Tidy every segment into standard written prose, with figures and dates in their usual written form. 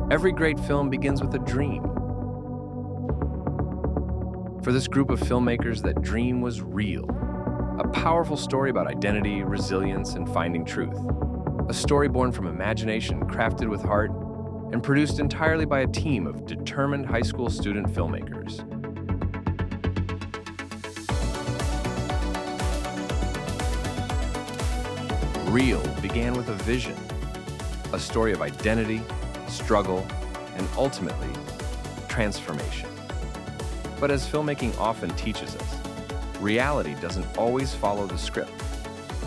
Every great film begins with a dream. For this group of filmmakers, that dream was real. A powerful story about identity, resilience, and finding truth. A story born from imagination, crafted with heart, and produced entirely by a team of determined high school student filmmakers. Real began with a vision, a story of identity, struggle, and ultimately, transformation. But as filmmaking often teaches us, reality doesn't always follow the script.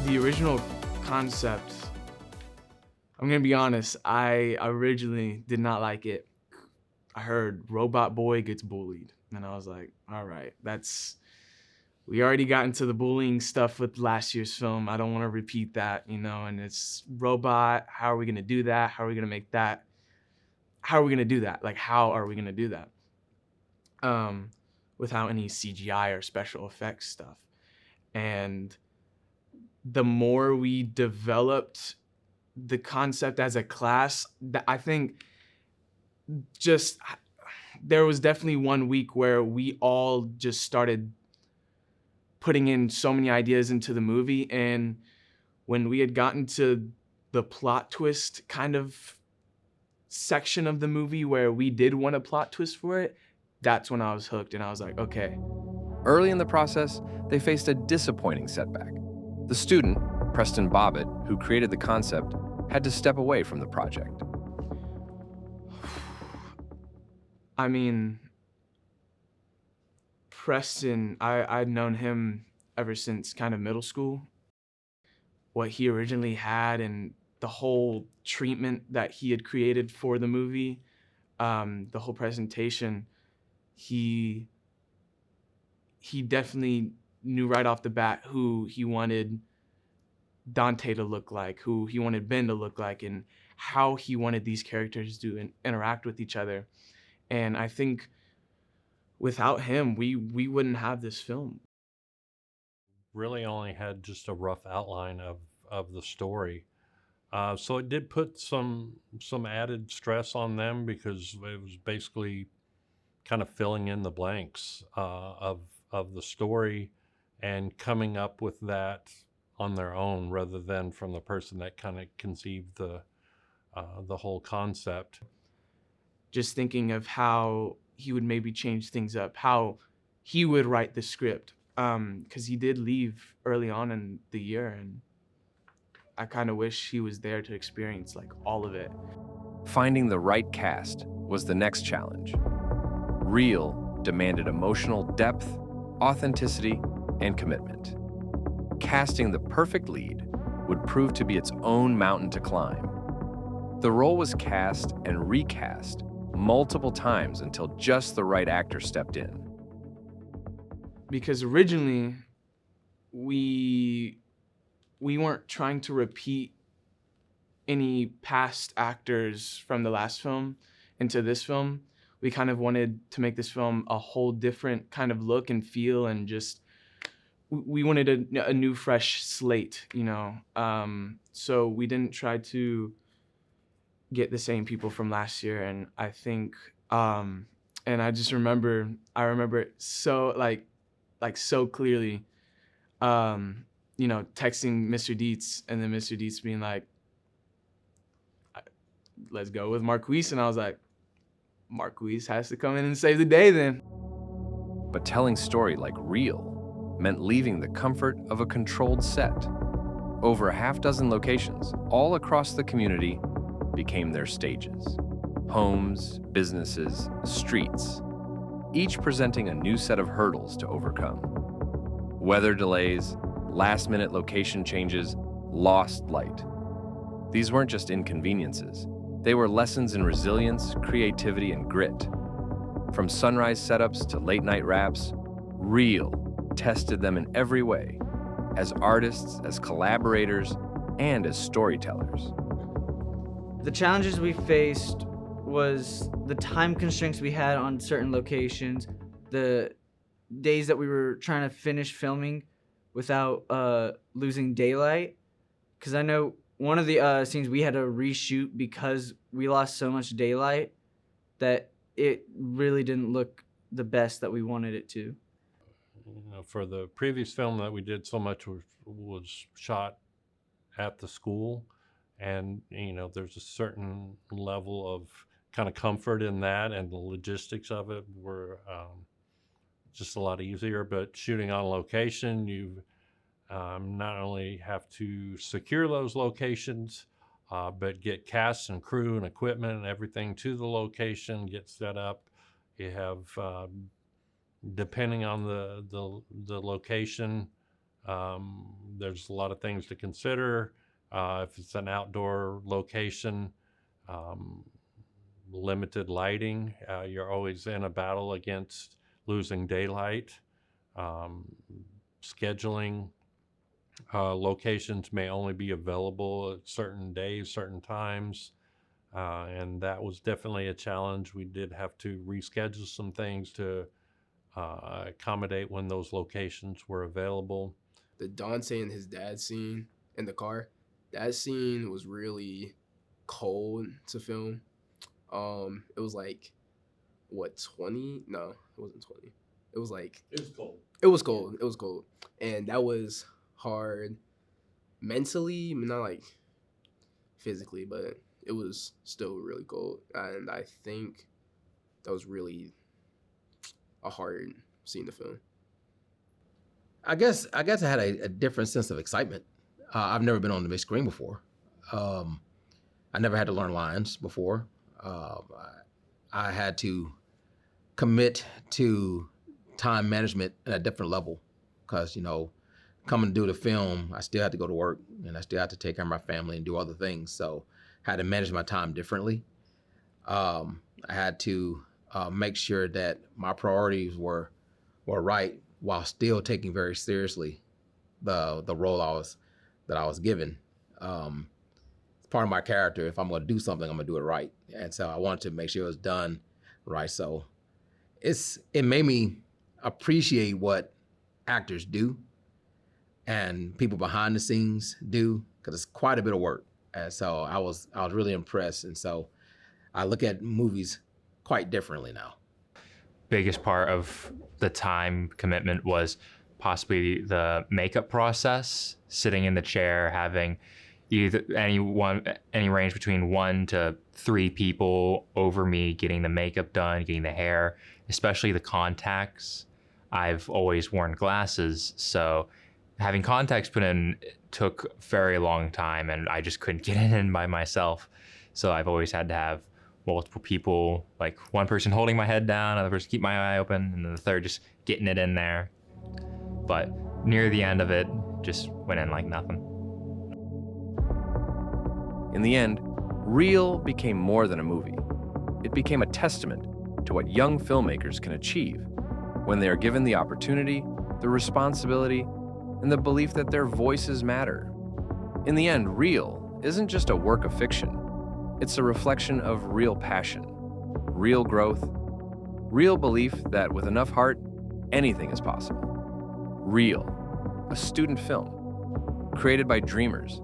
The original concept, I'm gonna be honest, I originally did not like it. I heard robot boy gets bullied, and I was like, all right, we already got into the bullying stuff with last year's film. I don't wanna repeat that, and it's robot, how are we gonna do that? How are we gonna make that? How are we gonna do that? Like, how are we gonna do that? Without any CGI or special effects stuff. And the more we developed the concept as a class, I think there was definitely one week where we all just started putting in so many ideas into the movie. And when we had gotten to the plot twist kind of section of the movie where we did want a plot twist for it, that's when I was hooked and I was like, okay. Early in the process, they faced a disappointing setback. The student, Preston Bobbitt, who created the concept, had to step away from the project. I mean, Preston, I'd known him ever since kind of middle school. What he originally had and the whole treatment that he had created for the movie, the whole presentation, he definitely knew right off the bat who he wanted Dante to look like, who he wanted Ben to look like, and how he wanted these characters to interact with each other. And I think without him, we wouldn't have this film. Really only had just a rough outline of the story. So it did put some added stress on them because it was basically kind of filling in the blanks of the story and coming up with that on their own rather than from the person that kind of conceived the whole concept. Just thinking of how he would maybe change things up, how he would write the script, because he did leave early on in the year, and I kind of wish he was there to experience like all of it. Finding the right cast was the next challenge. Real demanded emotional depth, authenticity, and commitment. Casting the perfect lead would prove to be its own mountain to climb. The role was cast and recast multiple times until just the right actor stepped in. Because originally, we weren't trying to repeat any past actors from the last film into this film. We kind of wanted to make this film a whole different kind of look and feel, and just we wanted a new, fresh slate, So we didn't try to get the same people from last year. And I think, and I remember it so so clearly, texting Mr. Dietz, and then Mr. Dietz being like, let's go with Marquise. And I was like, Marquise has to come in and save the day then. But telling story like Real meant leaving the comfort of a controlled set. Over a half-dozen locations, all across the community, became their stages. Homes, businesses, streets, each presenting a new set of hurdles to overcome. Weather delays, last-minute location changes, lost light. These weren't just inconveniences. They were lessons in resilience, creativity, and grit. From sunrise setups to late-night wraps, Real tested them in every way, as artists, as collaborators, and as storytellers. The challenges we faced was the time constraints we had on certain locations, the days that we were trying to finish filming without losing daylight. Because I know one of the scenes we had to reshoot because we lost so much daylight that it really didn't look the best that we wanted it to. For the previous film that we did, so much was shot at the school, and there's a certain level of kind of comfort in that, and the logistics of it were just a lot easier. But shooting on location, you not only have to secure those locations, but get cast and crew and equipment and everything to the location, get set up. You have, depending on the location, there's a lot of things to consider. If it's an outdoor location, limited lighting, you're always in a battle against losing daylight. Scheduling, locations may only be available at certain days, certain times, and that was definitely a challenge. We did have to reschedule some things to accommodate when those locations were available. The Dante and his dad scene in the car, that scene was really cold to film. It was like, what, 20? No, it wasn't 20. It was like... It was cold. It was cold. It was cold. And that was hard mentally, not like physically, but it was still really cold. And I think that was really a hard scene to film. I guess I had a different sense of excitement. I've never been on the big screen before. I never had to learn lines before. I had to commit to time management at a different level because, coming to do the film, I still had to go to work and I still had to take care of my family and do other things. So I had to manage my time differently. I had to make sure that my priorities were right while still taking very seriously the role that I was given. It's part of my character. If I'm going to do something, I'm going to do it right. And so I wanted to make sure it was done right. So it made me appreciate what actors do and people behind the scenes do, because it's quite a bit of work. And so I was really impressed. And so I look at movies quite differently now. Biggest part of the time commitment was possibly the makeup process, sitting in the chair, having either any range between 1 to 3 people over me getting the makeup done, getting the hair, especially the contacts. I've always worn glasses, so having contacts put in took a very long time, and I just couldn't get it in by myself. So I've always had to have multiple people, like one person holding my head down, another person keep my eye open, and then the third just getting it in there. But near the end of it, just went in like nothing. In the end, Reel became more than a movie. It became a testament to what young filmmakers can achieve when they are given the opportunity, the responsibility, and the belief that their voices matter. In the end, Reel isn't just a work of fiction. It's a reflection of real passion, real growth, real belief that with enough heart, anything is possible. Reel, a student film, created by dreamers,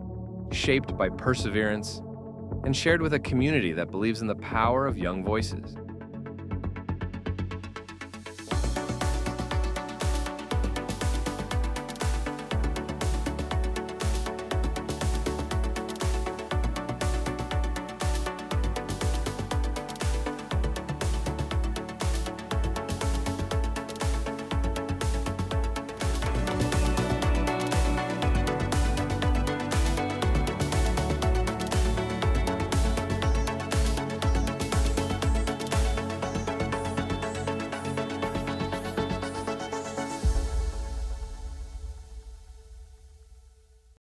shaped by perseverance, and shared with a community that believes in the power of young voices.